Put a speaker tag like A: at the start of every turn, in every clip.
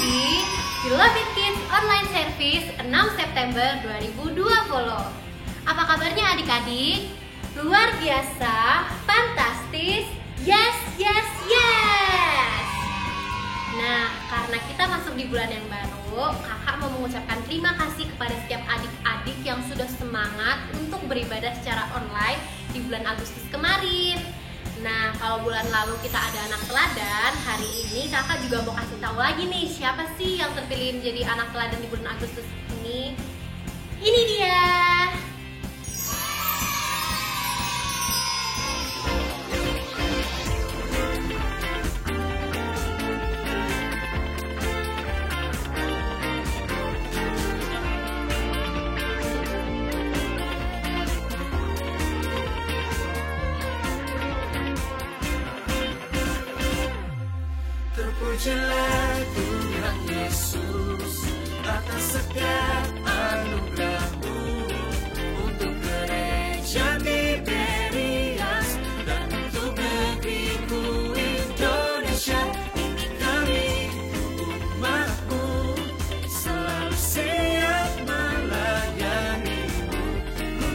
A: di Beloved Kids Online Service 6 September 2020. Apa kabarnya adik-adik? Luar biasa, fantastis, yes, yes, yes. Nah, karena kita masuk di bulan yang baru, kakak mau mengucapkan terima kasih kepada setiap adik-adik yang sudah semangat untuk beribadah secara online di bulan Agustus kemarin. Nah, kalau bulan lalu kita ada anak teladan, hari ini kakak juga mau kasih tahu lagi nih, siapa sih yang terpilih menjadi anak teladan di bulan Agustus ini? Ini dia.
B: Terpujilah Tuhan Yesus atas setiap anugerah-Mu untuk gereja Tiberias dan untuk negeriku Indonesia. Ini kami umat-Mu selalu siap melayani-Mu,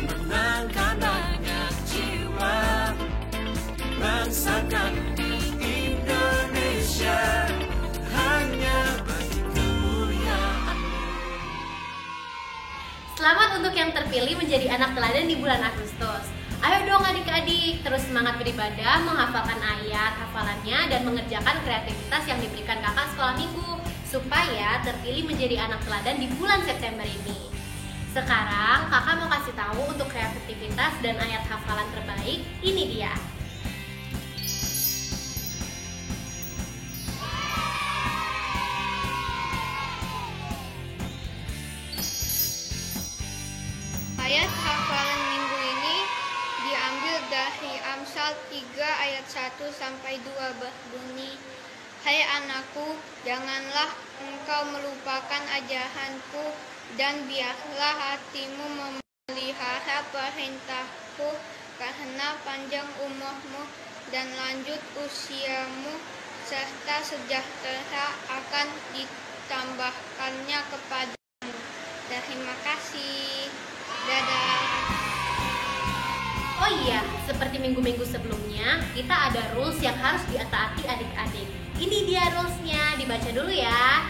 B: memenangkan banyak jiwa bangsa kami Indonesia hanya bagi kemuliaan-Mu.
A: Selamat untuk yang terpilih menjadi anak teladan di bulan Agustus. Ayo dong adik-adik, terus semangat beribadah, menghafalkan ayat hafalannya, dan mengerjakan kreativitas yang diberikan kakak sekolah minggu, supaya terpilih menjadi anak teladan di bulan September ini. Sekarang kakak mau kasih tahu untuk kreativitas dan ayat hafalan terbaik, ini dia.
C: Ayat hafalan minggu ini diambil dari Amsal 3 ayat 1 sampai 2 berbunyi, "Hai anakku, janganlah engkau melupakan ajaranku dan biarlah hatimu memelihara perintahku, karena panjang umurmu dan lanjut usiamu serta sejahtera akan ditambahkannya kepadamu." Terima kasih. Dadah.
A: Oh iya, seperti minggu-minggu sebelumnya, kita ada rules yang harus ditaati adik-adik. Ini dia rulesnya, dibaca dulu ya.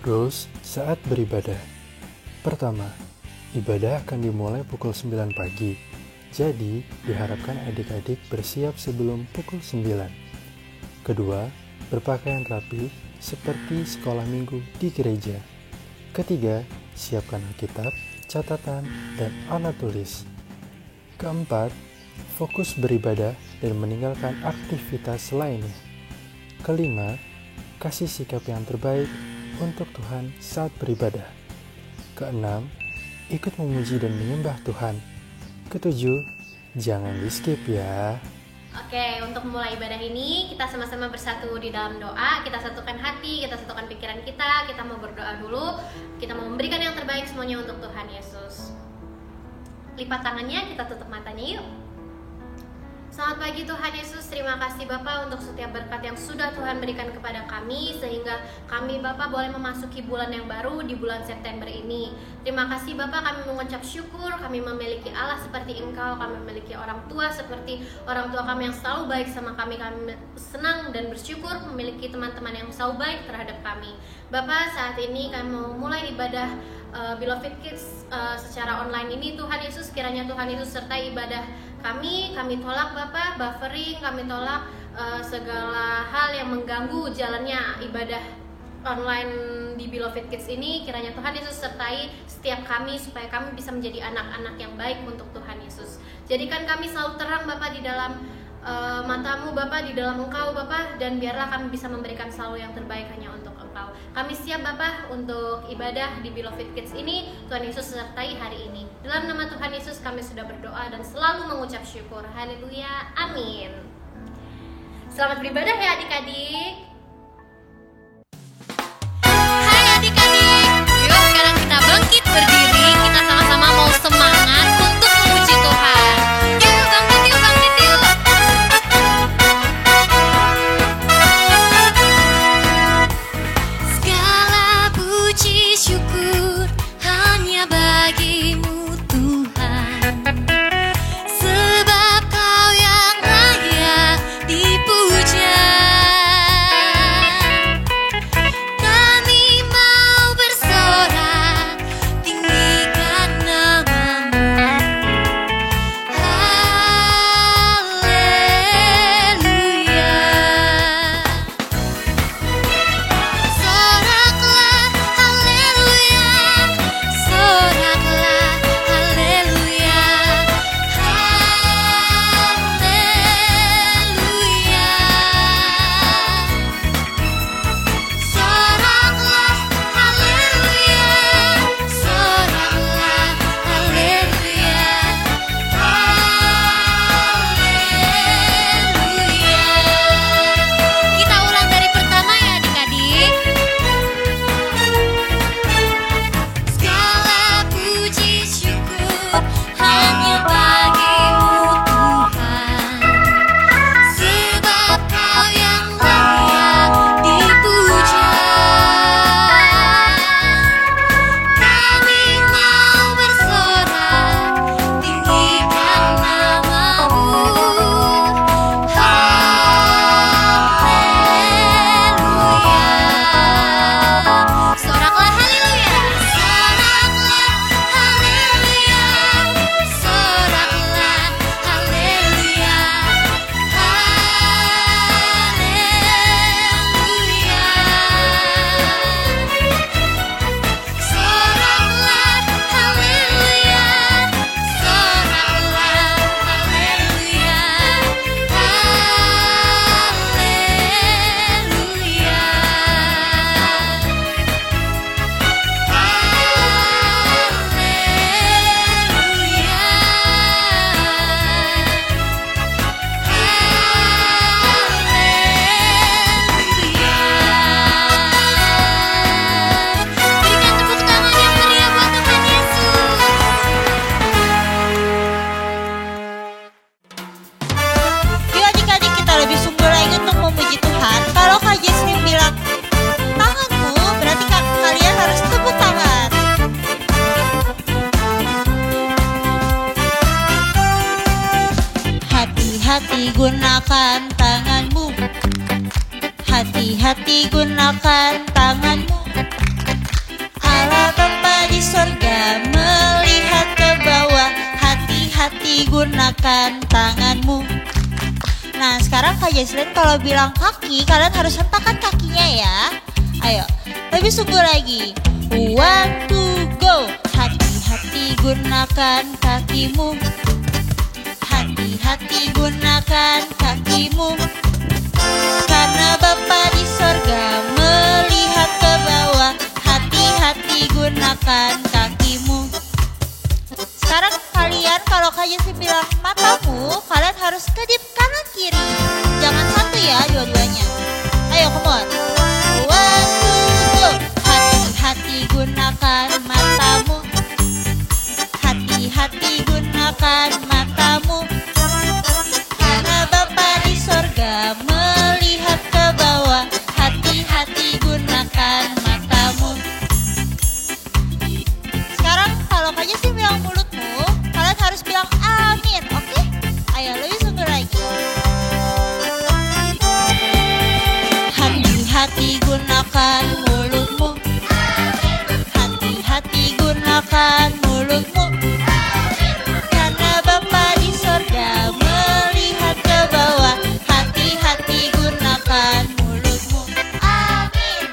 D: Rules saat beribadah. Pertama, ibadah akan dimulai pukul 9 pagi. Jadi, diharapkan adik-adik bersiap sebelum pukul 9. Kedua, berpakaian rapi seperti sekolah minggu di gereja. Ketiga, siapkan Alkitab, catatan, dan alat tulis. Keempat, fokus beribadah dan meninggalkan aktivitas lainnya. Kelima, kasih sikap yang terbaik untuk Tuhan saat beribadah. Keenam, ikut memuji dan menyembah Tuhan. Ketujuh, jangan di-skip ya.
A: Oke, untuk memulai ibadah ini, kita sama-sama bersatu di dalam doa. Kita satukan hati, kita satukan pikiran kita mau berdoa dulu. Kita mau memberikan yang terbaik semuanya untuk Tuhan Yesus. Lipat tangannya, kita tutup matanya yuk. Selamat pagi Tuhan Yesus, terima kasih Bapak untuk setiap berkat yang sudah Tuhan berikan kepada kami, sehingga kami Bapak boleh memasuki bulan yang baru di bulan September ini. Terima kasih Bapak, kami mengucap syukur, kami memiliki Allah seperti Engkau, kami memiliki orang tua seperti orang tua kami yang selalu baik sama kami. Kami senang dan bersyukur memiliki teman-teman yang selalu baik terhadap kami. Bapak, saat ini kami mau mulai ibadah Beloved Kids secara online ini. Tuhan Yesus, kiranya Tuhan Yesus sertai ibadah kami tolak Bapak buffering, kami tolak segala hal yang mengganggu jalannya ibadah online di Beloved Kids ini. Kiranya Tuhan Yesus sertai setiap kami supaya kami bisa menjadi anak-anak yang baik untuk Tuhan Yesus. Jadikan kami selalu terang Bapak di dalam mata-Mu Bapak, di dalam Engkau Bapak, dan biarlah kami bisa memberikan selalu yang terbaik hanya untuk Engkau. Kami siap Bapak untuk ibadah di Beloved Kids ini. Tuhan Yesus sertai hari ini. Dalam nama Tuhan Yesus kami sudah berdoa dan selalu mengucap syukur. Haleluya, amin. Selamat beribadah ya adik-adik.
E: Hai adik-adik, yuk sekarang kita bangkit berdiri. Kita sama-sama mau semangat untuk memuji Tuhan. Yuk bangkit yuk, bangkit yuk.
F: gunakan tanganmu. Hati-hati gunakan tanganmu. Allah Bapa di sorga melihat ke bawah. Hati-hati gunakan tanganmu. Nah sekarang Kak Jesslyn kalau bilang kaki, kalian harus hentakan kakinya ya. Ayo, lebih sungguh lagi. 1, 2, go. Hati-hati gunakan kakimu. Hati-hati gunakan kakimu. Karena Bapa di sorga melihat ke bawah. Hati-hati gunakan kakimu. Sekarang kalian kalau Kak Jesslyn bilang matamu, kalian harus kedip kanan kiri. Jangan satu ya, dua-duanya. Ayo, come on. 1, 2, go. Hati-hati gunakan matamu. Hati-hati gunakan matamu. Karena Bapa di sorga melihat ke bawah. Hati-hati gunakan matamu. Sekarang kalau Kak Jesslyn bilang mulutmu, kalian harus bilang amin, oke? Ayo lebih sungguh lagi. Hati-hati gunakan mulutmu. Hati-hati gunakan mulutmu. Karena Bapa di sorga melihat ke bawah. Hati-hati gunakan mulutmu. Amin.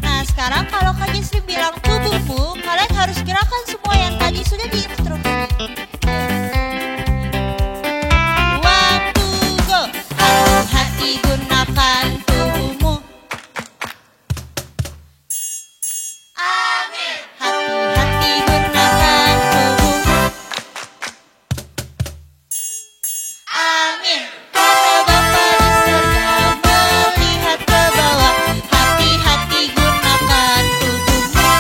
F: Nah sekarang kalau Kak Jesslyn bilang tubuhmu, kalian harus gerakan semua yang tadi sudah diinstruksi. 1, 2, go. Hati-hati gunakan tubuhmu. Amin. Hati-hati gunakan tubuhmu. Amin. Karena Bapa di sorga melihat ke bawah. Hati-hati gunakan tubuhmu.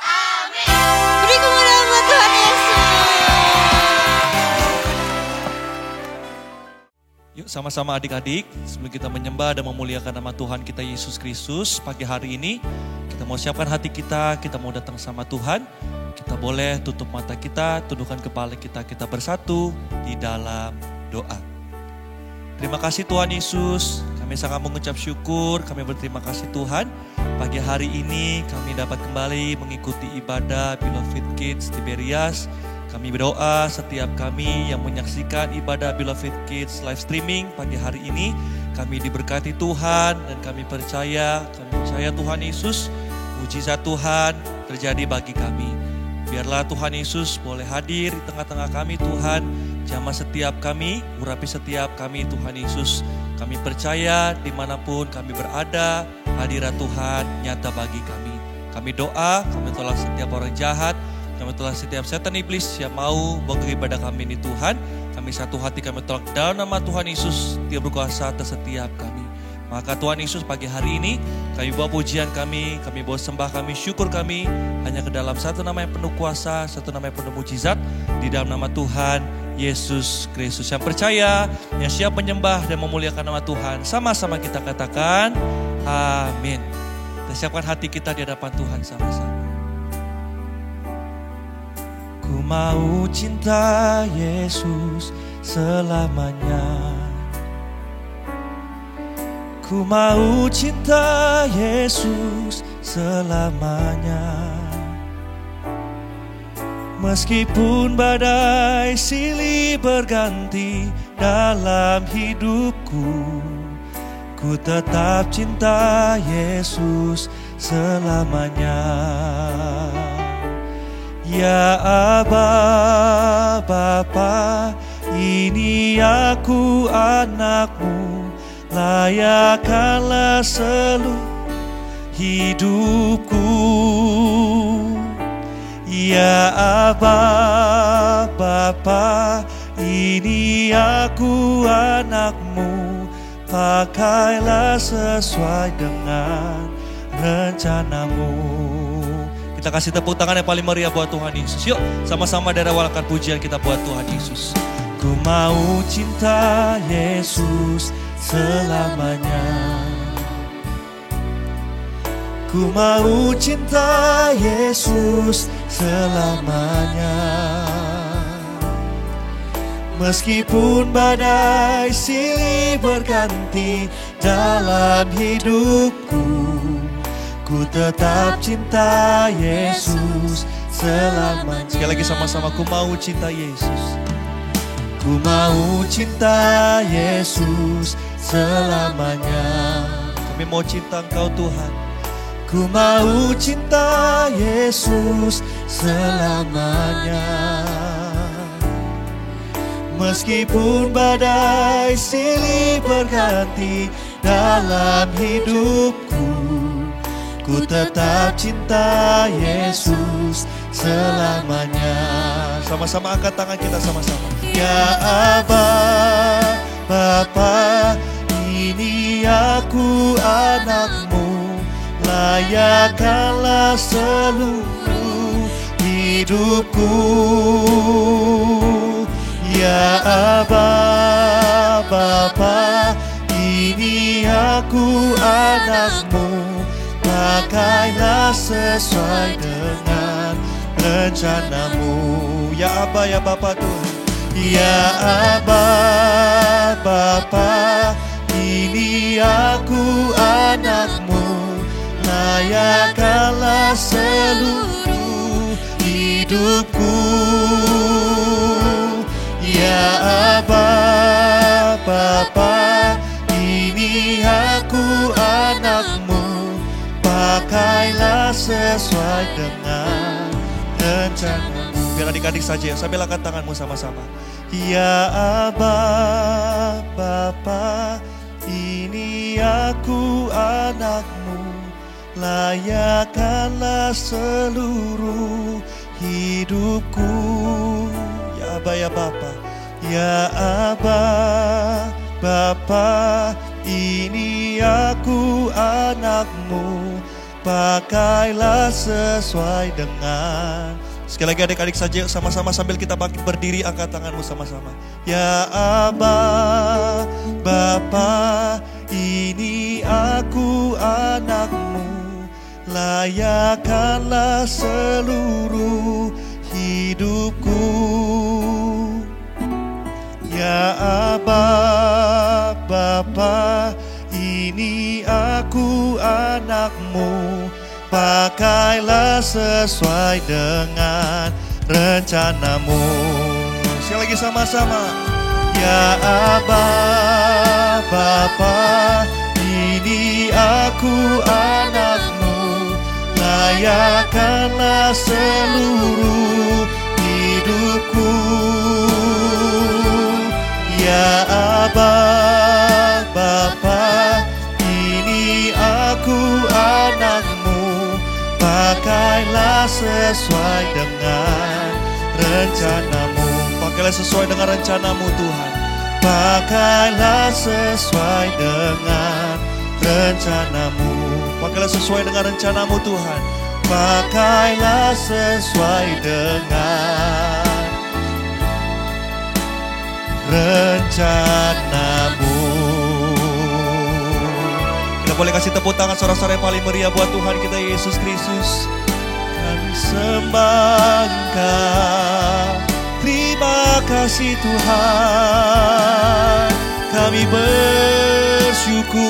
F: Amin. Beri kemuliaan buat Tuhan Yesus.
G: Yuk sama-sama adik-adik, sebelum kita menyembah dan memuliakan nama Tuhan kita Yesus Kristus, pagi hari ini kita mau siapkan hati kita mau datang sama Tuhan. Kita boleh tutup mata kita, tundukkan kepala kita bersatu di dalam doa. Terima kasih Tuhan Yesus, kami sangat mengucap syukur, kami berterima kasih Tuhan. Pagi hari ini kami dapat kembali mengikuti ibadah Beloved Kids Tiberias. Kami berdoa setiap kami yang menyaksikan ibadah Beloved Kids live streaming pagi hari ini, kami diberkati Tuhan dan kami percaya Tuhan Yesus, mujizat Tuhan terjadi bagi kami. Biarlah Tuhan Yesus boleh hadir di tengah-tengah kami Tuhan, jamah setiap kami, urapi setiap kami Tuhan Yesus. Kami percaya dimanapun kami berada, hadirat Tuhan nyata bagi kami. Kami doa, kami tolak setiap orang jahat, kami tolak setiap setan iblis yang mau bagi ibadah kami ini Tuhan. Kami satu hati kami tolak dalam nama Tuhan Yesus, Dia berkuasa atas setiap kami. Maka Tuhan Yesus pagi hari ini kami bawa pujian kami bawa sembah kami, syukur kami hanya ke dalam satu nama yang penuh kuasa, satu nama yang penuh mujizat, di dalam nama Tuhan Yesus Kristus. Yang percaya, yang siap menyembah dan memuliakan nama Tuhan, sama-sama kita katakan amin. Kita siapkan hati kita di hadapan Tuhan sama-sama. Ku mau cinta Yesus selamanya. Ku mau cinta Yesus selamanya. Meskipun badai silih berganti dalam hidupku, ku tetap cinta Yesus selamanya. Ya Aba, Bapa, ini aku anakmu, layakkanlah seluruh hidupku. Ya Aba, Bapa, ini aku anakmu, pakailah sesuai dengan rencanamu. Kita kasih tepuk tangan yang paling meriah buat Tuhan Yesus. Yuk sama-sama darawalkan pujian kita buat Tuhan Yesus. Ku mau cinta Yesus selamanya. Ku mau cinta Yesus selamanya.
B: Meskipun badai silih berganti dalam hidupku, ku tetap cinta Yesus selamanya.
G: Sekali lagi sama-sama, ku mau cinta Yesus.
B: Ku mau cinta Yesus selamanya.
G: Kami mau cinta Engkau Tuhan.
B: Ku mau cinta Yesus selamanya. Meskipun badai silih berganti dalam hidupku, ku tetap cinta Yesus selamanya.
G: Sama-sama angkat tangan kita sama-sama.
B: Ya Aba, Bapa, ini aku anakmu, layakkanlah seluruh hidupku. Ya Aba, Bapa, ini aku anakmu, pakailah sesuai dengan rencanamu.
G: Ya Aba, ya Bapa Tuhan.
B: Ya Aba, Bapa, ini aku anakmu, layakkanlah seluruh hidupku. Ya Aba, Bapa, ini aku anakmu, pakailah sesuai dengan rencanamu.
G: Biar adik-adik saja ya, sambil angkat tanganmu sama-sama.
B: Ya Aba, Bapa, ini aku anakmu, layakkanlah seluruh hidupku.
G: Ya Aba, ya Bapa.
B: Ya Aba, Bapa, ini aku anakmu, pakailah sesuai dengan.
G: Sekali lagi adik-adik saja sama-sama sambil kita bangkit berdiri, angkat tanganmu sama-sama.
B: Ya Aba, Bapa, ini aku anakmu, layakkanlah seluruh hidupku. Ya Aba, Bapa, ini aku anakmu, pakailah sesuai dengan rencanamu.
G: Sekali lagi sama-sama.
B: Ya Aba, Bapa, ini aku anakmu, layakkanlah seluruh hidupku. Ya Aba, Bapa, ini aku anakmu, pakailah sesuai dengan rencanamu.
G: Pakailah sesuai dengan rencanamu Tuhan.
B: Pakailah sesuai dengan rencanamu.
G: Pakailah sesuai dengan rencanamu Tuhan.
B: Pakailah sesuai dengan rencanamu.
G: Kita boleh kasih tepuk tangan sorak-sorai yang paling meriah buat Tuhan kita Yesus Kristus.
B: Kami sembah Engkau, terima kasih Tuhan. Kami bersyukur,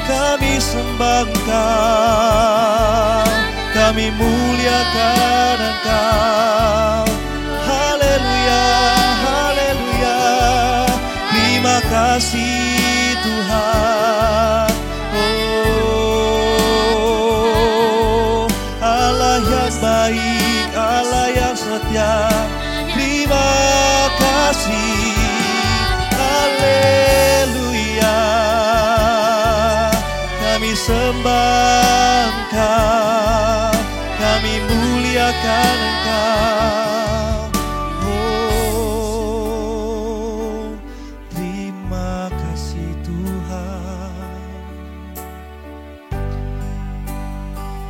B: kami sembah Engkau, kami muliakan Engkau. Haleluya, haleluya, terima kasih Tuhan. Oh, Allah yang baik, Allah yang setia, terima kasih. Haleluya, kami sembah Engkau, kami muliakan Engkau. Oh, terima kasih Tuhan.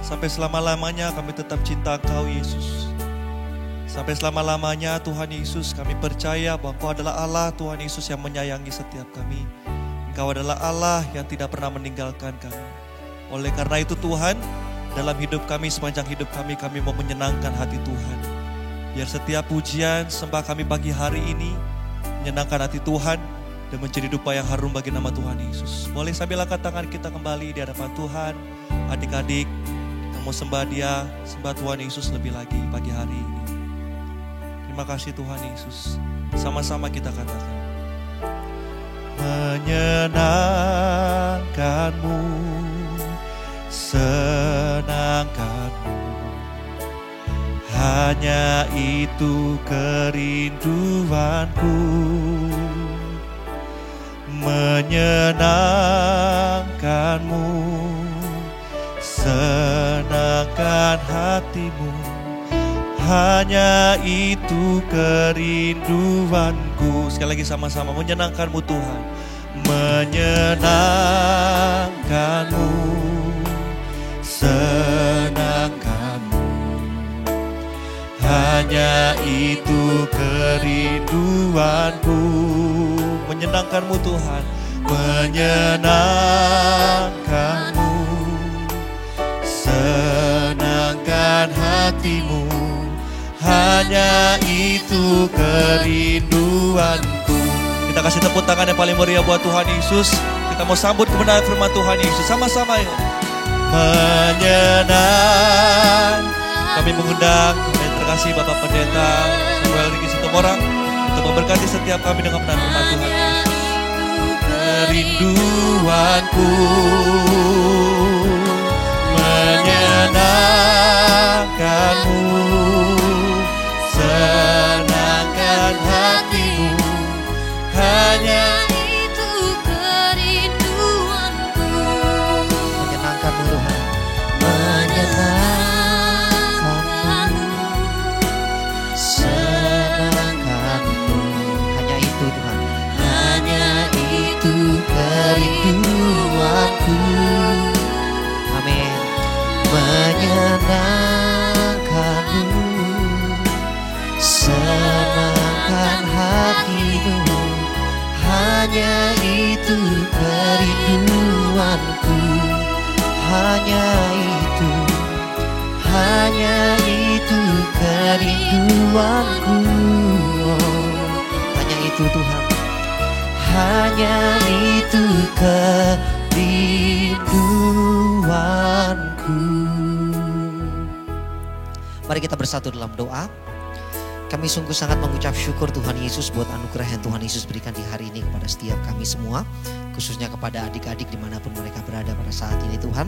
G: Sampai selama-lamanya kami tetap cinta Engkau Yesus. Sampai selama-lamanya Tuhan Yesus, kami percaya bahwa Engkau adalah Allah Tuhan Yesus yang menyayangi setiap kami. Engkau adalah Allah yang tidak pernah meninggalkan kami. Oleh karena itu Tuhan, dalam hidup kami, sepanjang hidup kami mau menyenangkan hati Tuhan. Biar setiap pujian sembah kami pagi hari ini menyenangkan hati Tuhan dan menjadi dupa yang harum bagi nama Tuhan Yesus. Boleh sambil angkat tangan kita kembali di hadapan Tuhan. Adik-adik, kita mau sembah Dia, sembah Tuhan Yesus lebih lagi pagi hari ini. Terima kasih Tuhan Yesus. Sama-sama kita katakan. Menyenangkanmu, senangkanmu, hanya itu kerinduanku. Menyenangkanmu, senangkan hatimu, hanya itu kerinduanku. Sekali lagi sama-sama, menyenangkanmu Tuhan. Menyenangkanmu, senangkanmu, hanya itu kerinduanku. Menyenangkanmu Tuhan. Menyenangkanmu, senangkan hatimu, hanya itu kerinduanku. Kita kasih tepuk tangan yang paling meriah buat Tuhan Yesus. Kita mau sambut kebenaran firman Tuhan Yesus sama-sama ya. Menyenang. Kami mengundang yang terkasih Bapak Pendeta Samuel Riki Sitomorang untuk memberkati setiap kami dengan kebenaran firman Tuhan Yesus. Kerinduanku, menyenangkanmu, senangkan hatimu, hanya
E: itu kerinduanku.
H: Menyenangkanmu Tuhan. Menyenangkanmu, senangkanmu, hanya itu Tuhan. Hanya itu kerinduanku. Amin. Menyenangkanmu, senangkan hatimu, hanya itu kerinduanku. Hanya itu kerinduanku. Hanya itu Tuhan. Hanya itu kerinduanku. Mari kita bersatu dalam doa. Kami sungguh sangat mengucap syukur Tuhan Yesus buat anugerah yang Tuhan Yesus berikan di hari ini kepada setiap kami semua. Khususnya kepada adik-adik dimanapun mereka berada pada saat ini Tuhan.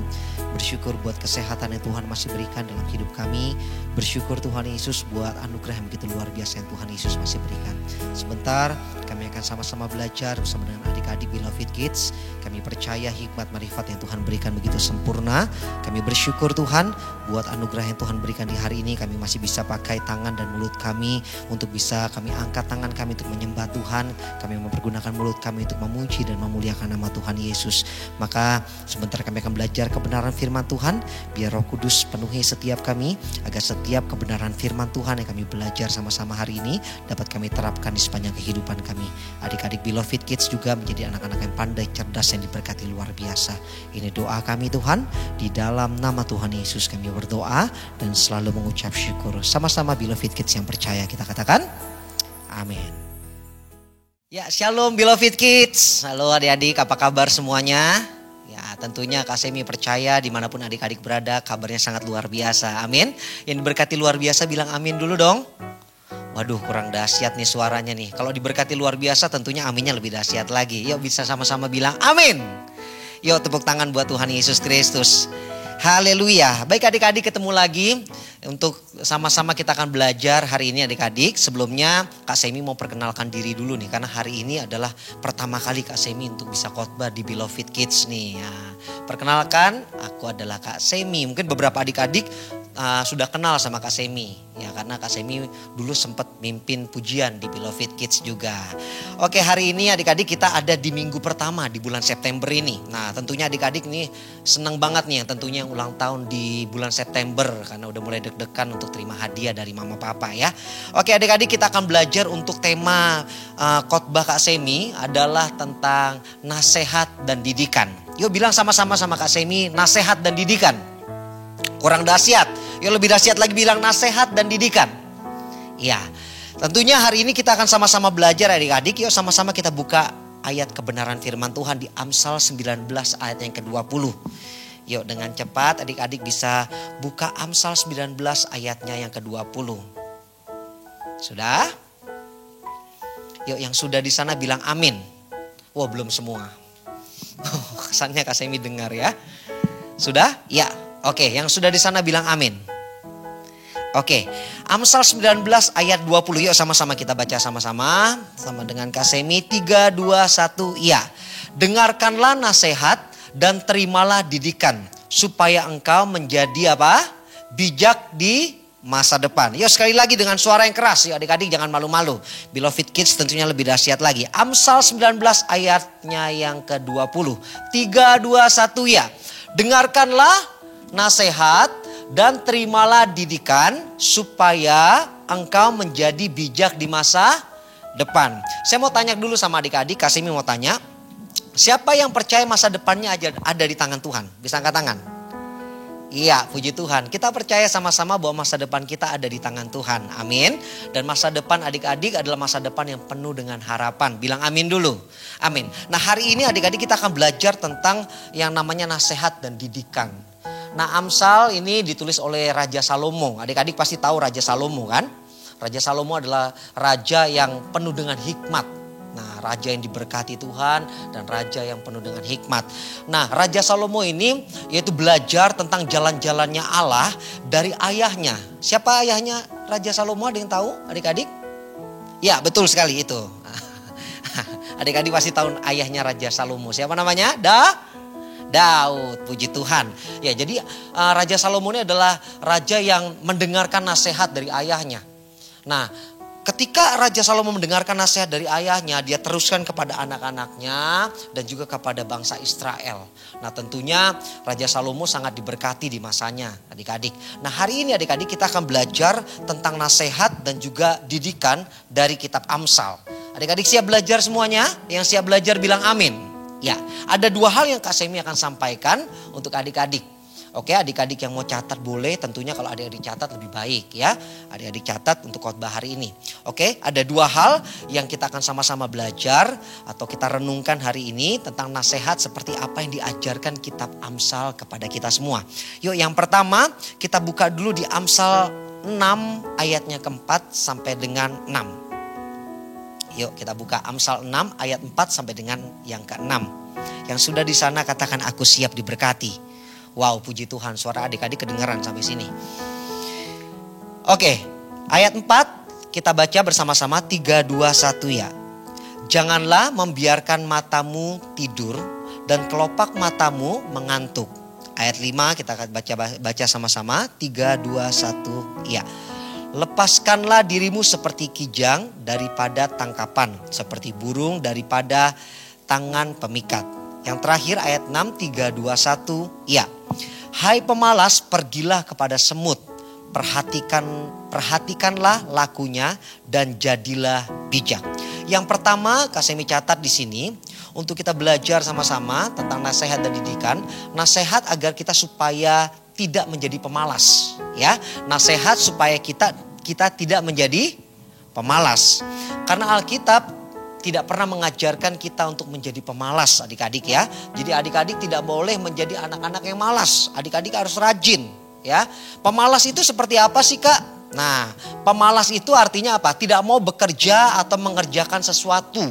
H: Bersyukur buat kesehatan yang Tuhan masih berikan dalam hidup kami. Bersyukur Tuhan Yesus buat anugerah yang begitu luar biasa yang Tuhan Yesus masih berikan. Sebentar kami akan sama-sama belajar bersama dengan adik-adik Beloved Kids. Kami percaya hikmat marifat yang Tuhan berikan begitu sempurna. Kami bersyukur Tuhan buat anugerah yang Tuhan berikan di hari ini. Kami masih bisa pakai tangan dan mulut kami untuk bisa kami angkat tangan kami untuk menyembah Tuhan. Kami mempergunakan mulut kami untuk memuji dan memuliakan nama Tuhan Yesus. Maka sebentar kami akan belajar kebenaran firman Tuhan. Biar Roh Kudus penuhi setiap kami, agar setiap kebenaran firman Tuhan yang kami belajar sama-sama hari ini dapat kami terapkan di sepanjang kehidupan kami. Adik-adik Beloved Kids juga menjadi anak-anak yang pandai, cerdas, yang diberkati luar biasa. Ini doa kami Tuhan. Di dalam nama Tuhan Yesus kami berdoa dan selalu mengucap syukur. Sama-sama Beloved Kids yang percaya kita katakan amin. Ya, shalom Beloved Kids. Halo adik-adik, apa kabar semuanya? Ya, tentunya Kak Semi percaya dimanapun adik-adik berada kabarnya sangat luar biasa. Amin. Yang diberkati luar biasa bilang amin dulu dong. Waduh, kurang dahsyat nih suaranya nih. Kalau diberkati luar biasa tentunya aminnya lebih dahsyat lagi. Yuk bisa sama-sama bilang amin. Yuk tepuk tangan buat Tuhan Yesus Kristus. Haleluya. Baik adik-adik, ketemu lagi untuk sama-sama kita akan belajar hari ini adik-adik. Sebelumnya Kak Semi mau perkenalkan diri dulu nih, karena hari ini adalah pertama kali Kak Semi untuk bisa khotbah di Beloved Kids nih ya. Perkenalkan, aku adalah Kak Semi. Mungkin beberapa adik-adik sudah kenal sama Kak Semi ya, karena Kak Semi dulu sempat mimpin pujian di Beloved Kids juga. Oke, hari ini adik-adik kita ada di minggu pertama di bulan September ini. Nah, tentunya adik-adik nih senang banget nih yang tentunya yang ulang tahun di bulan September, karena udah mulai deg-degan untuk terima hadiah dari mama papa ya. Oke adik-adik, kita akan belajar untuk tema khotbah Kak Semi adalah tentang nasihat dan didikan. Yuk bilang sama-sama sama Kak Semi, nasihat dan didikan. Kurang dahsyat. Yuk lebih dahsyat lagi, bilang nasihat dan didikan. Ya, tentunya hari ini kita akan sama-sama belajar adik-adik. Yuk sama-sama kita buka ayat kebenaran firman Tuhan di Amsal 19 ayat yang ke-20. Yuk dengan cepat adik-adik bisa buka Amsal 19 ayatnya yang ke-20. Sudah? Yuk yang sudah di sana bilang amin. Wah belum semua. Kesannya Kak Semi dengar ya. Sudah? Ya. Oke, yang sudah di sana bilang amin. Oke, Amsal 19 ayat 20. Yuk sama-sama kita baca sama-sama. Sama dengan Kak Semi. 3, 2, 1, ya. Dengarkanlah nasihat dan terimalah didikan. Supaya engkau menjadi apa? Bijak di masa depan. Yuk sekali lagi dengan suara yang keras. Yuk adik-adik jangan malu-malu. Beloved Kids tentunya lebih dahsyat lagi. Amsal 19 ayatnya yang ke-20. 3, 2, 1, ya. Dengarkanlah nasihat dan terimalah didikan supaya engkau menjadi bijak di masa depan. Saya mau tanya dulu sama adik-adik, Kasimi mau tanya. Siapa yang percaya masa depannya ada di tangan Tuhan? Bisa angkat tangan? Iya, puji Tuhan. Kita percaya sama-sama bahwa masa depan kita ada di tangan Tuhan. Amin. Dan masa depan adik-adik adalah masa depan yang penuh dengan harapan. Bilang amin dulu. Amin. Nah hari ini adik-adik kita akan belajar tentang yang namanya nasihat dan didikan. Nah Amsal ini ditulis oleh Raja Salomo. Adik-adik pasti tahu Raja Salomo kan? Raja Salomo adalah raja yang penuh dengan hikmat. Nah raja yang diberkati Tuhan dan raja yang penuh dengan hikmat. Nah Raja Salomo ini yaitu belajar tentang jalan-jalannya Allah dari ayahnya. Siapa ayahnya Raja Salomo, ada yang tahu adik-adik? Ya betul sekali itu. Adik-adik pasti tahu ayahnya Raja Salomo. Siapa namanya? Daud, puji Tuhan. Ya, jadi Raja Salomo ini adalah raja yang mendengarkan nasihat dari ayahnya. Nah, ketika Raja Salomo mendengarkan nasihat dari ayahnya, dia teruskan kepada anak-anaknya dan juga kepada bangsa Israel. Nah, tentunya Raja Salomo sangat diberkati di masanya, adik-adik. Nah, hari ini adik-adik kita akan belajar tentang nasihat dan juga didikan dari kitab Amsal. Adik-adik siap belajar semuanya? Yang siap belajar bilang amin. Ya, ada dua hal yang Kak Semi akan sampaikan untuk adik-adik. Oke, adik-adik yang mau catat boleh, tentunya kalau adik-adik catat lebih baik ya. Adik-adik catat untuk khotbah hari ini. Oke, ada dua hal yang kita akan sama-sama belajar atau kita renungkan hari ini tentang nasihat seperti apa yang diajarkan kitab Amsal kepada kita semua. Yuk, yang pertama kita buka dulu di Amsal 6 ayatnya ke-4 sampai dengan 6. Yuk kita buka Amsal 6 ayat 4 sampai dengan yang ke-6. Yang sudah di sana katakan aku siap diberkati. Wow, puji Tuhan, suara adik-adik kedengaran sampai sini. Oke, ayat 4 kita baca bersama-sama 3, 2, 1 ya. Janganlah membiarkan matamu tidur dan kelopak matamu mengantuk. Ayat 5 kita akan baca sama-sama 3, 2, 1 ya. Lepaskanlah dirimu seperti kijang daripada tangkapan, seperti burung daripada tangan pemikat. Yang terakhir ayat 6, 3, 2, 1, ya. Hai pemalas, pergilah kepada semut, perhatikanlah lakunya dan jadilah bijak. Yang pertama, Kak Semi catat di sini untuk kita belajar sama-sama tentang nasihat dan didikan, nasihat agar kita supaya tidak menjadi pemalas, ya. Nasihat supaya kita tidak menjadi pemalas. Karena Alkitab tidak pernah mengajarkan kita untuk menjadi pemalas adik-adik ya. Jadi adik-adik tidak boleh menjadi anak-anak yang malas. Adik-adik harus rajin ya. Pemalas itu seperti apa sih Kak? Nah, pemalas itu artinya apa? Tidak mau bekerja atau mengerjakan sesuatu.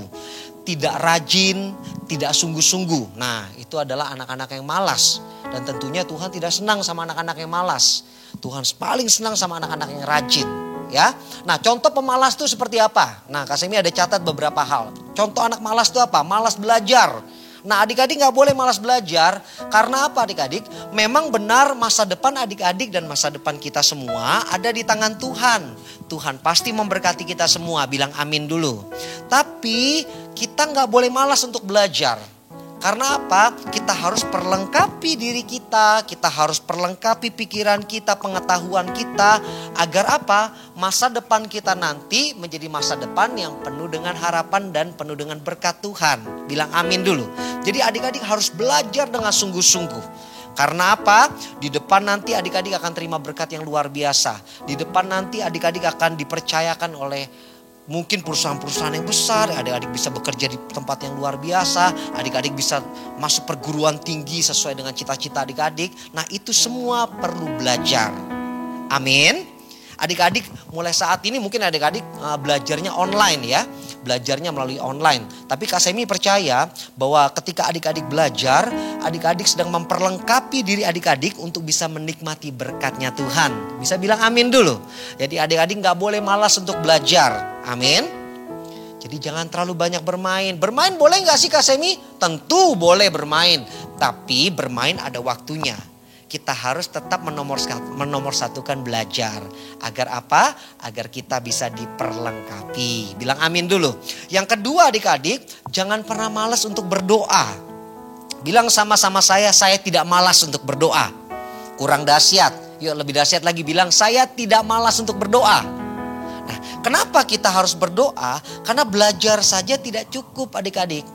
H: Tidak rajin, tidak sungguh-sungguh. Nah, itu adalah anak-anak yang malas. Dan tentunya Tuhan tidak senang sama anak-anak yang malas. Tuhan paling senang sama anak-anak yang rajin. Ya, nah contoh pemalas itu seperti apa? Nah Kak Semi ada catat beberapa hal. Contoh anak malas itu apa? Malas belajar. Nah adik-adik gak boleh malas belajar. Karena apa adik-adik? Memang benar masa depan adik-adik dan masa depan kita semua ada di tangan Tuhan. Tuhan pasti memberkati kita semua, bilang amin dulu. Tapi kita gak boleh malas untuk belajar. Karena apa? Kita harus perlengkapi diri kita harus perlengkapi pikiran kita, pengetahuan kita. Agar apa? Masa depan kita nanti menjadi masa depan yang penuh dengan harapan dan penuh dengan berkat Tuhan. Bilang amin dulu. Jadi adik-adik harus belajar dengan sungguh-sungguh. Karena apa? Di depan nanti adik-adik akan terima berkat yang luar biasa. Di depan nanti adik-adik akan dipercayakan oleh mungkin perusahaan-perusahaan yang besar. Adik-adik bisa bekerja di tempat yang luar biasa. Adik-adik bisa masuk perguruan tinggi sesuai dengan cita-cita adik-adik. Nah, itu semua perlu belajar. Amin. Adik-adik mulai saat ini mungkin adik-adik belajarnya online ya. Belajarnya melalui online. Tapi Kak Semi percaya bahwa ketika adik-adik belajar, adik-adik sedang memperlengkapi diri adik-adik untuk bisa menikmati berkatnya Tuhan. Bisa bilang amin dulu. Jadi adik-adik gak boleh malas untuk belajar. Amin. Jadi jangan terlalu banyak bermain. Bermain boleh gak sih Kak Semi? Tentu boleh bermain. Tapi bermain ada waktunya. Kita harus tetap menomorsatukan belajar. Agar apa? Agar kita bisa diperlengkapi. Bilang amin dulu. Yang kedua adik-adik, jangan pernah malas untuk berdoa. Bilang sama-sama saya tidak malas untuk berdoa. Kurang dahsyat. Yuk lebih dahsyat lagi, bilang saya tidak malas untuk berdoa. Nah, kenapa kita harus berdoa? Karena belajar saja tidak cukup adik-adik.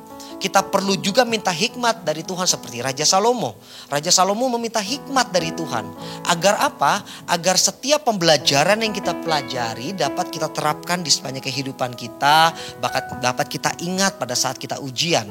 H: Kita perlu juga minta hikmat dari Tuhan seperti Raja Salomo. Raja Salomo meminta hikmat dari Tuhan. Agar apa? Agar setiap pembelajaran yang kita pelajari dapat kita terapkan di sepanjang kehidupan kita. Bahkan dapat kita ingat pada saat kita ujian.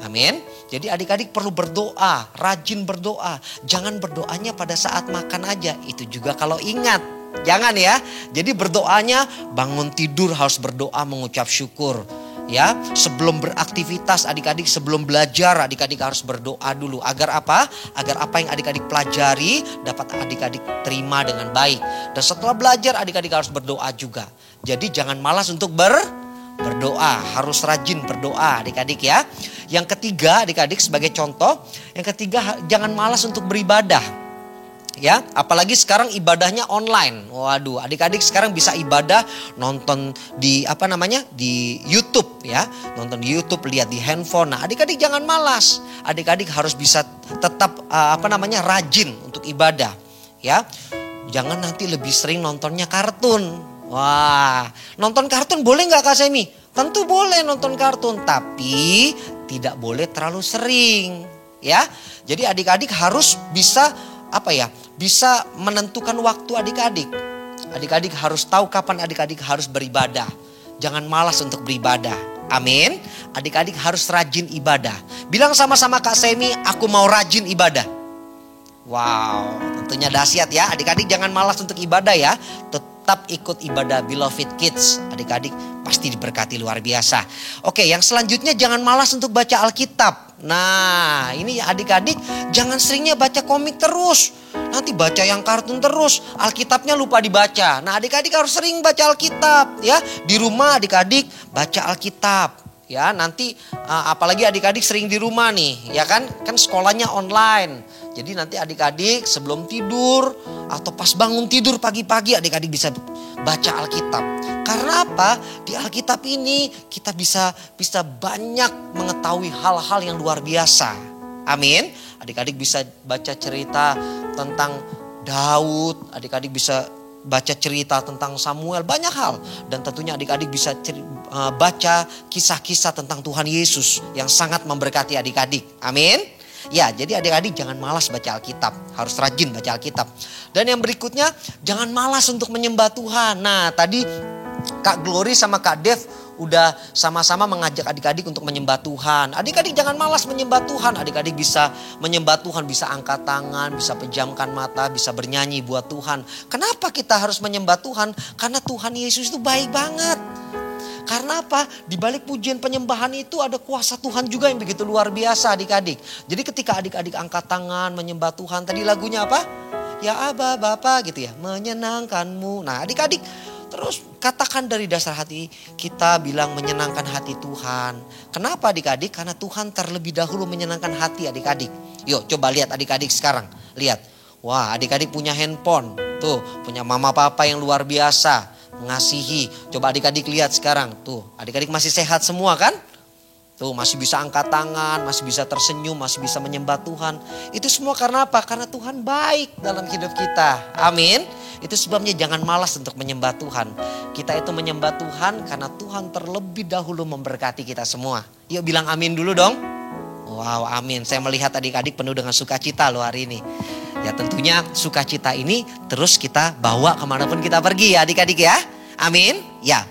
H: Amin. Jadi adik-adik perlu berdoa, rajin berdoa. Jangan berdoanya pada saat makan aja. Itu juga kalau ingat. Jangan ya. Jadi berdoanya bangun tidur harus berdoa mengucap syukur. Ya, sebelum beraktivitas adik-adik, sebelum belajar adik-adik harus berdoa dulu. Agar apa? Agar apa yang adik-adik pelajari dapat adik-adik terima dengan baik. Dan setelah belajar adik-adik harus berdoa juga. Jadi jangan malas untuk berdoa. Harus rajin berdoa adik-adik ya. Yang ketiga adik-adik sebagai contoh. Yang ketiga jangan malas untuk beribadah. Ya, apalagi sekarang ibadahnya online. Waduh, adik-adik sekarang bisa ibadah nonton di di YouTube ya. Nonton di YouTube, lihat di handphone. Nah, adik-adik jangan malas. Adik-adik harus bisa tetap rajin untuk ibadah. Ya. Jangan nanti lebih sering nontonnya kartun. Wah, nonton kartun boleh nggak Kak Semi? Tentu boleh nonton kartun, tapi tidak boleh terlalu sering. Ya. Jadi adik-adik harus bisa bisa menentukan waktu adik-adik. Adik-adik harus tahu kapan adik-adik harus beribadah. Jangan malas untuk beribadah. Amin. Adik-adik harus rajin ibadah. Bilang sama-sama Kak Semi, aku mau rajin ibadah. Wow, tentunya dahsyat ya. Adik-adik jangan malas untuk ibadah ya. Tetap ikut ibadah Beloved Kids. Adik-adik pasti diberkati luar biasa. Oke, yang selanjutnya jangan malas untuk baca Alkitab. Nah, ini adik-adik jangan seringnya baca komik terus. Nanti baca yang kartun terus. Alkitabnya lupa dibaca. Nah, adik-adik harus sering baca Alkitab ya. Di rumah adik-adik baca Alkitab. Ya, nanti apalagi adik-adik sering di rumah nih, ya kan? Kan sekolahnya online. Jadi nanti adik-adik sebelum tidur atau pas bangun tidur pagi-pagi adik-adik bisa baca Alkitab. Karena apa? Di Alkitab ini kita bisa banyak mengetahui hal-hal yang luar biasa. Amin. Adik-adik bisa baca cerita tentang Daud, adik-adik bisa baca cerita tentang Samuel, banyak hal. Dan tentunya adik-adik bisa baca kisah-kisah tentang Tuhan Yesus yang sangat memberkati adik-adik. Amin. Ya, jadi adik-adik jangan malas baca Alkitab. Harus rajin baca Alkitab. Dan yang berikutnya, jangan malas untuk menyembah Tuhan. Nah, tadi Kak Glory sama Kak Dev udah sama-sama mengajak adik-adik untuk menyembah Tuhan. Adik-adik jangan malas menyembah Tuhan. Adik-adik bisa menyembah Tuhan, bisa angkat tangan, bisa pejamkan mata, bisa bernyanyi buat Tuhan. Kenapa kita harus menyembah Tuhan? Karena Tuhan Yesus itu baik banget. Karena apa? Di balik pujian penyembahan itu ada kuasa Tuhan juga yang begitu luar biasa adik-adik. Jadi ketika adik-adik angkat tangan menyembah Tuhan, tadi lagunya apa? Ya Aba Bapa gitu ya, menyenangkanmu. Nah adik-adik terus katakan dari dasar hati kita bilang menyenangkan hati Tuhan. Kenapa adik-adik? Karena Tuhan terlebih dahulu menyenangkan hati adik-adik. Yuk coba lihat adik-adik sekarang. Lihat. Wah adik-adik punya handphone. Tuh punya mama papa yang luar biasa. Mengasihi. Coba adik-adik lihat sekarang. Tuh adik-adik masih sehat semua kan? Tuh masih bisa angkat tangan, masih bisa tersenyum, masih bisa menyembah Tuhan. Itu semua karena apa? Karena Tuhan baik dalam hidup kita. Amin. Itu sebabnya jangan malas untuk menyembah Tuhan. Kita itu menyembah Tuhan karena Tuhan terlebih dahulu memberkati kita semua. Yuk bilang amin dulu dong. Wow, amin. Saya melihat adik-adik penuh dengan sukacita loh hari ini. Ya tentunya sukacita ini terus kita bawa kemanapun kita pergi ya adik-adik ya. Amin. Ya.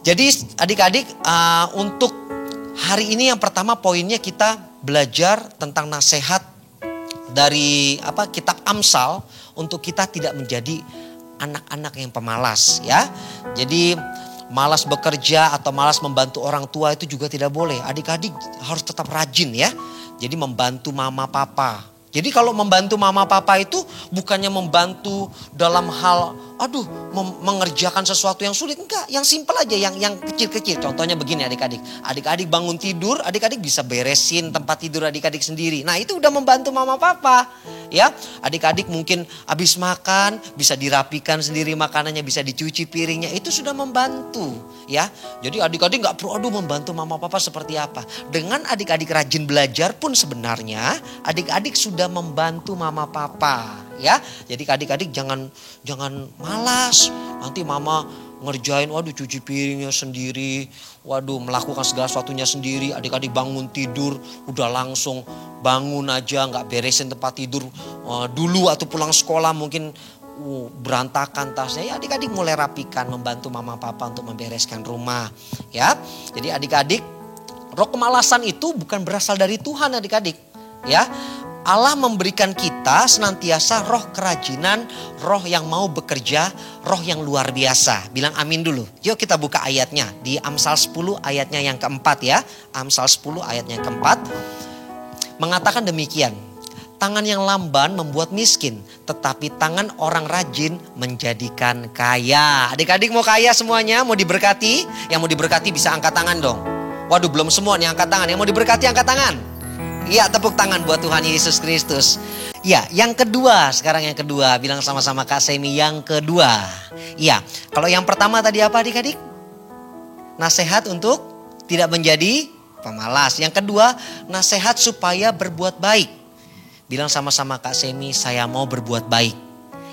H: Jadi adik-adik untuk hari ini yang pertama poinnya kita belajar tentang nasihat dari kitab Amsal untuk kita tidak menjadi anak-anak yang pemalas ya. Jadi malas bekerja atau malas membantu orang tua itu juga tidak boleh. Adik-adik harus tetap rajin ya. Jadi membantu mama papa. Jadi kalau membantu mama papa itu bukannya membantu dalam hal mengerjakan sesuatu yang sulit. Enggak, yang simpel aja, yang kecil-kecil. Contohnya begini adik-adik. Adik-adik bangun tidur, adik-adik bisa beresin tempat tidur adik-adik sendiri. Nah itu udah membantu mama papa. Ya, adik-adik mungkin habis makan bisa dirapikan sendiri makanannya, bisa dicuci piringnya. Itu sudah membantu ya. Jadi adik-adik gak perlu membantu mama papa seperti apa. Dengan adik-adik rajin belajar pun sebenarnya adik-adik sudah membantu mama papa ya. Jadi adik-adik jangan malas. Nanti mama ngerjain cuci piringnya sendiri, melakukan segala sesuatunya sendiri. Adik-adik bangun tidur udah langsung bangun aja, nggak beresin tempat tidur dulu atau pulang sekolah mungkin berantakan tasnya. Ya adik-adik mulai rapikan, membantu mama papa untuk membereskan rumah ya. Jadi adik-adik, roh kemalasan itu bukan berasal dari Tuhan adik-adik ya. Allah memberikan kita senantiasa roh kerajinan, roh yang mau bekerja, roh yang luar biasa. Bilang amin dulu. Yuk kita buka ayatnya di Amsal 10 ayatnya yang keempat ya. Amsal 10 ayatnya yang keempat. Mengatakan demikian. Tangan yang lamban membuat miskin, tetapi tangan orang rajin menjadikan kaya. Adik-adik mau kaya semuanya? Mau diberkati? Yang mau diberkati bisa angkat tangan dong. Waduh belum semua nih angkat tangan. Yang mau diberkati angkat tangan. Iya, tepuk tangan buat Tuhan Yesus Kristus. Ya, yang kedua, sekarang yang kedua. Bilang sama-sama Kak Semi, yang kedua. Iya, kalau yang pertama tadi apa adik-adik? Nasihat untuk tidak menjadi pemalas. Yang kedua, nasihat supaya berbuat baik. Bilang sama-sama Kak Semi, saya mau berbuat baik.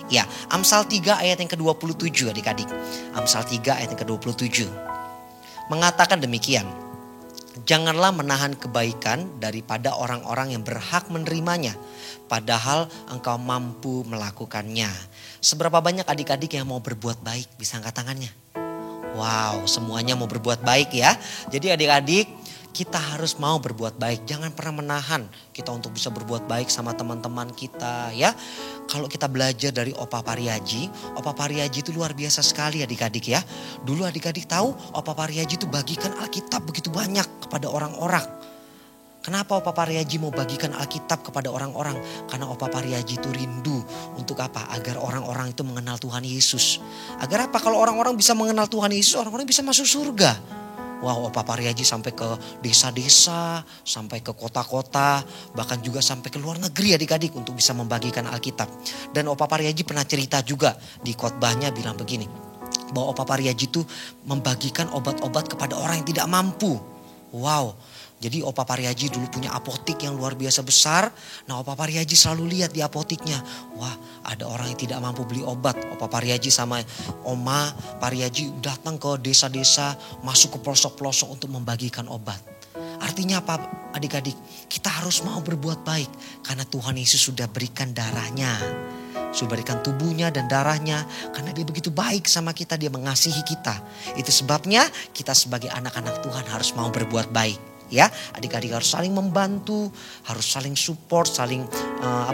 H: Ya, Amsal 3 ayat yang ke-27 adik-adik. Amsal 3 ayat yang ke-27. Mengatakan demikian. Janganlah menahan kebaikan daripada orang-orang yang berhak menerimanya, padahal engkau mampu melakukannya. Seberapa banyak adik-adik yang mau berbuat baik? Bisa angkat tangannya. Wow, semuanya mau berbuat baik ya. Jadi adik-adik, kita harus mau berbuat baik. Jangan pernah menahan kita untuk bisa berbuat baik sama teman-teman kita ya. Kalau kita belajar dari Opa Pariaji itu luar biasa sekali adik-adik ya. Dulu adik-adik tahu Opa Pariaji itu bagikan Alkitab begitu banyak kepada orang-orang. Kenapa Opa Pariaji mau bagikan Alkitab kepada orang-orang? Karena Opa Pariaji itu rindu untuk apa? Agar orang-orang itu mengenal Tuhan Yesus. Agar apa? Kalau orang-orang bisa mengenal Tuhan Yesus, orang-orang bisa masuk surga. Wow, Opa Pariaji sampai ke desa-desa, sampai ke kota-kota, bahkan juga sampai ke luar negeri adik-adik untuk bisa membagikan Alkitab. Dan Opa Pariaji pernah cerita juga di khotbahnya bilang begini, bahwa Opa Pariaji itu membagikan obat-obat kepada orang yang tidak mampu. Wow, jadi Opa Pariaji dulu punya apotik yang luar biasa besar. Nah Opa Pariaji selalu lihat di apotiknya, wah ada orang yang tidak mampu beli obat. Opa Pariaji sama Oma Pariaji datang ke desa-desa, masuk ke pelosok-pelosok untuk membagikan obat. Artinya apa adik-adik? Kita harus mau berbuat baik karena Tuhan Yesus sudah berikan darahnya. Sudah berikan tubuhnya dan darahnya karena dia begitu baik sama kita, dia mengasihi kita. Itu sebabnya kita sebagai anak-anak Tuhan harus mau berbuat baik. Ya, adik-adik harus saling membantu, harus saling support, saling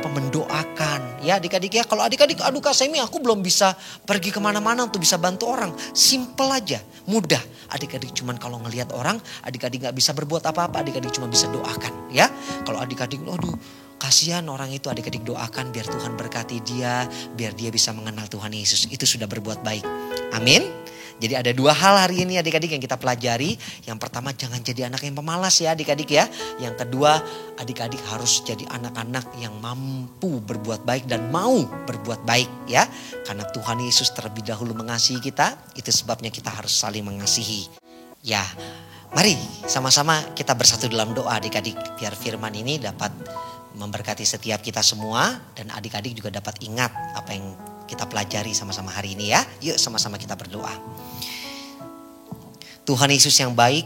H: mendoakan. Ya, adik-adik ya. Kalau adik-adik, aduh Kak Semi, aku belum bisa pergi kemana-mana untuk bisa bantu orang. Simple aja, mudah. Adik-adik cuman kalau ngelihat orang, adik-adik nggak bisa berbuat apa-apa. Adik-adik cuma bisa doakan. Ya, kalau adik-adik, aduh kasihan orang itu, adik-adik doakan biar Tuhan berkati dia, biar dia bisa mengenal Tuhan Yesus. Itu sudah berbuat baik. Amin. Jadi ada dua hal hari ini adik-adik yang kita pelajari. Yang pertama, jangan jadi anak yang pemalas ya adik-adik ya. Yang kedua, adik-adik harus jadi anak-anak yang mampu berbuat baik dan mau berbuat baik ya. Karena Tuhan Yesus terlebih dahulu mengasihi kita, itu sebabnya kita harus saling mengasihi. Ya, mari sama-sama kita bersatu dalam doa adik-adik. Biar firman ini dapat memberkati setiap kita semua. Dan adik-adik juga dapat ingat apa yang kita pelajari sama-sama hari ini ya. Yuk sama-sama kita berdoa. Tuhan Yesus yang baik,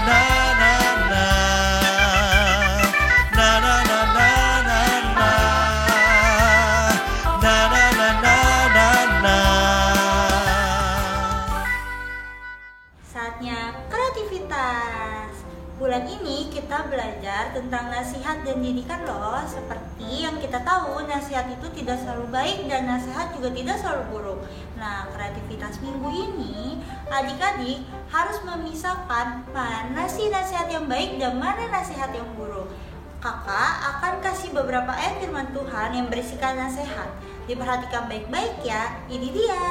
B: na na na. Na na na na na na. Na na na na na na.
I: Saatnya kreativitas. Bulan ini kita belajar tentang nasihat dan didikan loh. Seperti yang kita tahu, nasihat itu tidak selalu baik dan nasihat juga tidak selalu buruk. Nah, kreativitas minggu ini adik-adik harus memisahkan mana sih nasihat yang baik dan mana nasihat yang buruk. Kakak akan kasih beberapa ayat firman Tuhan yang berisikan nasihat. Diperhatikan baik-baik ya. Ini dia.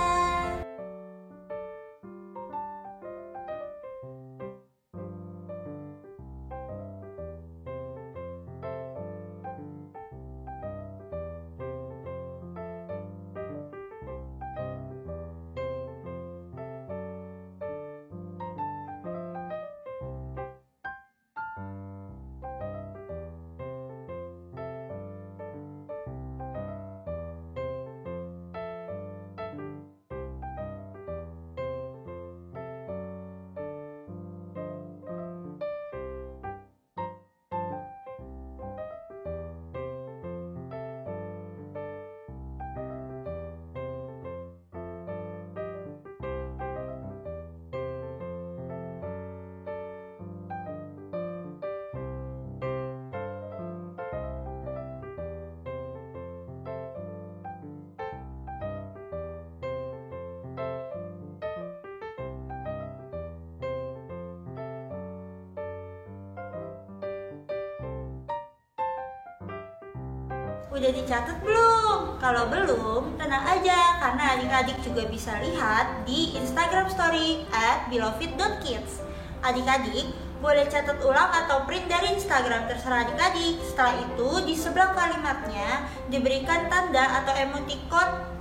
I: Udah dicatat belum? Kalau belum, tenang aja karena adik-adik juga bisa lihat di Instagram Story @beloved.kids. Adik-adik boleh catat ulang atau print dari Instagram, terserah adik-adik. Setelah itu di sebelah kalimatnya diberikan tanda atau emoticon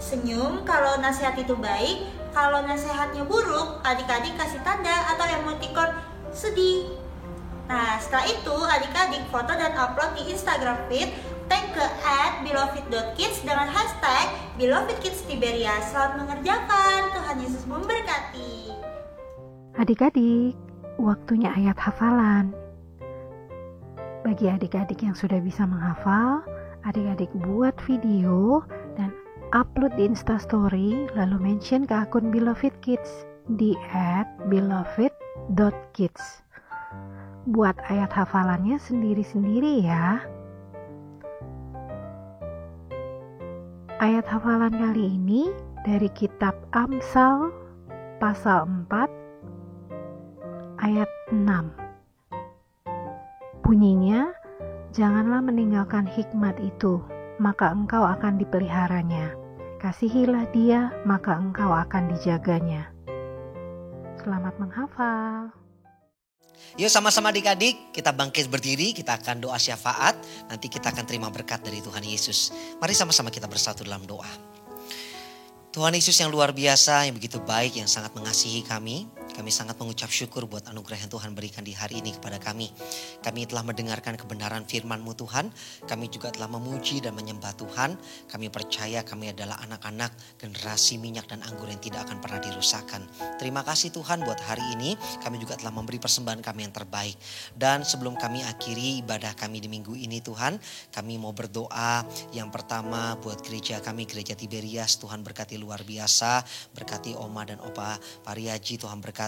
I: senyum kalau nasihat itu baik. Kalau nasihatnya buruk, adik-adik kasih tanda atau emoticon sedih. Nah, setelah itu adik-adik foto dan upload di Instagram feed, tag ke @beloved.kids dengan hashtag #belovedkidstiberia. Selamat mengerjakan, Tuhan Yesus memberkati.
J: Adik-adik, waktunya ayat hafalan. Bagi adik-adik yang sudah bisa menghafal, adik-adik buat video dan upload di Instastory, lalu mention ke akun Beloved Kids di @beloved.kids. Buat ayat hafalannya sendiri-sendiri ya. Ayat hafalan kali ini dari kitab Amsal pasal 4 ayat 6. Bunyinya, janganlah meninggalkan hikmat itu, maka engkau akan dipeliharanya. Kasihilah dia, maka engkau akan dijaganya. Selamat menghafal.
H: Yuk sama-sama adik-adik, kita bangkit berdiri, kita akan doa syafaat. Nanti kita akan terima berkat dari Tuhan Yesus. Mari sama-sama kita bersatu dalam doa. Tuhan Yesus yang luar biasa, yang begitu baik, yang sangat mengasihi kami. Kami sangat mengucap syukur buat anugerah yang Tuhan berikan di hari ini kepada kami. Kami telah mendengarkan kebenaran firman-Mu Tuhan. Kami juga telah memuji dan menyembah Tuhan. Kami percaya kami adalah anak-anak generasi minyak dan anggur yang tidak akan pernah dirusakkan. Terima kasih Tuhan buat hari ini. Kami juga telah memberi persembahan kami yang terbaik. Dan sebelum kami akhiri ibadah kami di minggu ini Tuhan, kami mau berdoa. Yang pertama buat gereja kami, Gereja Tiberias. Tuhan berkati luar biasa. Berkati Oma dan Opa Pariaji, Tuhan berkati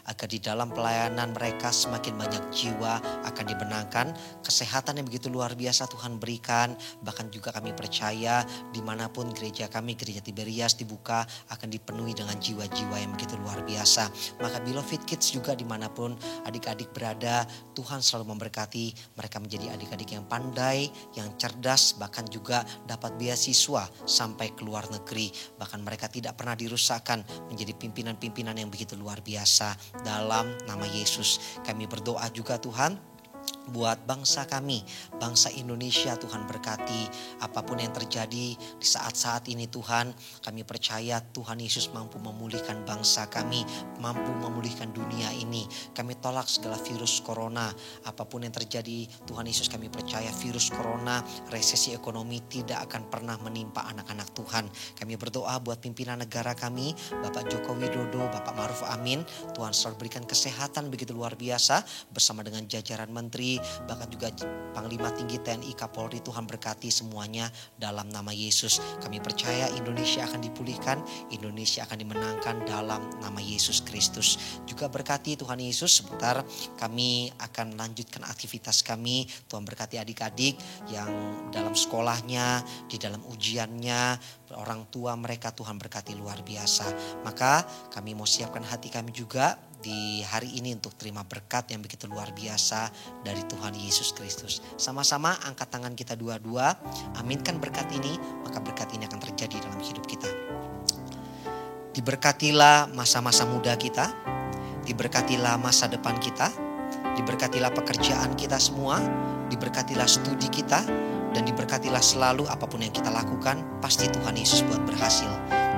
H: agar di dalam pelayanan mereka semakin banyak jiwa akan dibenarkan. Kesehatan yang begitu luar biasa Tuhan berikan. Bahkan juga kami percaya dimanapun gereja kami, Gereja Tiberias dibuka akan dipenuhi dengan jiwa-jiwa yang begitu luar biasa. Maka Beloved Kids juga dimanapun adik-adik berada, Tuhan selalu memberkati. Mereka menjadi adik-adik yang pandai, yang cerdas, bahkan juga dapat beasiswa sampai ke luar negeri. Bahkan mereka tidak pernah dirusakkan, menjadi pimpinan-pimpinan yang begitu luar biasa. Dalam nama Yesus kami berdoa juga Tuhan buat bangsa kami, bangsa Indonesia. Tuhan berkati apapun yang terjadi di saat-saat ini Tuhan. Kami percaya Tuhan Yesus mampu memulihkan bangsa kami, mampu memulihkan dunia ini. Kami tolak segala virus corona. Apapun yang terjadi, Tuhan Yesus, kami percaya virus corona, resesi ekonomi tidak akan pernah menimpa anak-anak Tuhan. Kami berdoa buat pimpinan negara kami, Bapak Joko Widodo, Bapak Ma'ruf Amin. Tuhan selalu berikan kesehatan begitu luar biasa bersama dengan jajaran menteri, bahkan juga Panglima Tinggi TNI Kapolri. Tuhan berkati semuanya dalam nama Yesus. Kami percaya Indonesia akan dipulihkan, Indonesia akan dimenangkan dalam nama Yesus Kristus. Juga berkati Tuhan Yesus, sebentar kami akan lanjutkan aktivitas kami. Tuhan berkati adik-adik yang dalam sekolahnya, di dalam ujiannya, orang tua mereka Tuhan berkati luar biasa. Maka kami mau siapkan hati kami juga di hari ini untuk terima berkat yang begitu luar biasa dari Tuhan Yesus Kristus. Sama-sama angkat tangan kita dua-dua, aminkan berkat ini, maka berkat ini akan terjadi dalam hidup kita. Diberkatilah masa-masa muda kita, diberkatilah masa depan kita, diberkatilah pekerjaan kita semua, diberkatilah studi kita, dan diberkatilah selalu apapun yang kita lakukan, pasti Tuhan Yesus buat berhasil.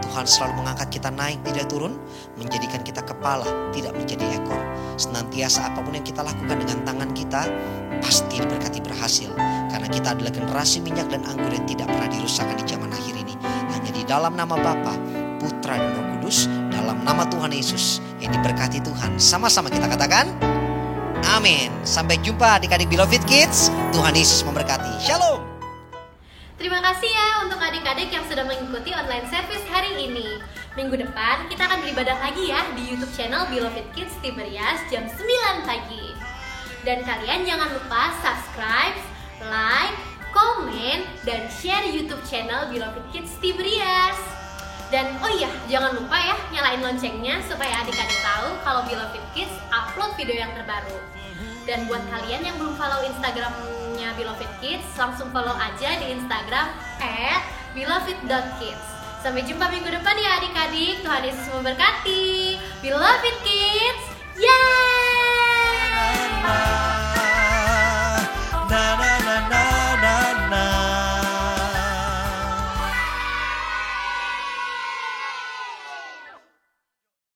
H: Tuhan selalu mengangkat kita naik, tidak turun, menjadikan kita kepala, tidak menjadi ekor. Senantiasa apapun yang kita lakukan dengan tangan kita, pasti diberkati berhasil. Karena kita adalah generasi minyak dan anggur yang tidak pernah dirusakkan di zaman akhir ini. Hanya di dalam nama Bapa, Putra dan Roh Kudus, dalam nama Tuhan Yesus yang diberkati Tuhan. Sama-sama kita katakan, amin. Sampai jumpa adik-adik Beloved Kids. Tuhan Yesus memberkati. Shalom.
A: Terima kasih ya untuk adik-adik yang sudah mengikuti online service hari ini. Minggu depan kita akan beribadah lagi ya di YouTube channel Beloved Kids Tiberias jam 9 pagi. Dan kalian jangan lupa subscribe, like, komen, dan share YouTube channel Beloved Kids Tiberias. Dan oh iya, jangan lupa ya nyalain loncengnya supaya adik-adik tahu kalau Beloved Kids upload video yang terbaru. Dan buat kalian yang belum follow Instagramnya Beloved Kids, langsung follow aja di Instagram @beloved.kids. Sampai jumpa minggu depan ya adik-adik. Tuhan Yesus memberkati. Beloved Kids.